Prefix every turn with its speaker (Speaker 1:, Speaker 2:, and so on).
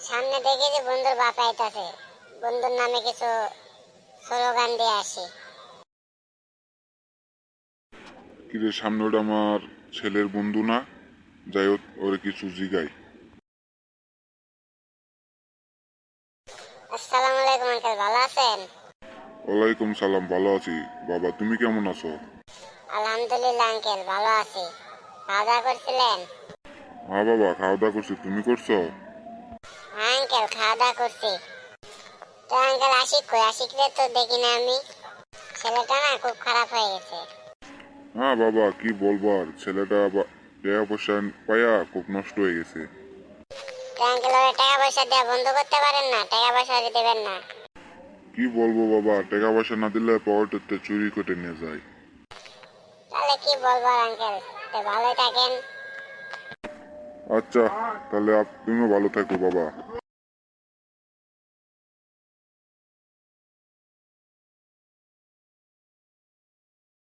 Speaker 1: সামনে দেখি যে বন্ধুর বাপ আইতাছে, বন্ধুর নামে কিছু স্লোগান দিয়ে আসি।
Speaker 2: কিরে সামনে ওটা আমার ছেলের বন্ধু না? যাই হোক ওরে কিছু জিগাই।
Speaker 1: আসসালামু আলাইকুম আঙ্কেল, ভালো আছেন?
Speaker 2: ওয়ালাইকুম সালাম, ভালো আছি। বাবা তুমি কেমন আছো?
Speaker 1: আলহামদুলিল্লাহ আঙ্কেল, ভালো আছি। খাওয়া দাওয়া করছিলেন?
Speaker 2: হ্যাঁ বাবা, খাওয়া দাওয়া করছি, তুমি করছো?
Speaker 1: হ্যাঁ আঙ্কেল, খাওয়া দাওয়া করছি। তো আঙ্কেল আশিক কই? আশিকরে তো দেখি না আমি। ছেলেটা না খুব খারাপ হয়ে গেছে।
Speaker 2: হ্যাঁ বাবা, কি বলবো আর, ছেলেটা টাকা পয়সা পাইয়া খুব নষ্ট হয়ে গেছে।
Speaker 1: তো আঙ্কেল ওরা টাকা পয়সা দেওয়া বন্ধ করতে পারেন না? টাকা পয়সা দেবেন না?
Speaker 2: কি বলবো বাবা, টাকা পয়সা না দিলে পকেটেতে চুরি করে নিয়ে যায়।
Speaker 1: তাহলে কি বলবো আঙ্কেল, তো ভালোই থাকেন।
Speaker 2: আচ্ছা, তাহলে তুমিও ভালো থাকো বাবা।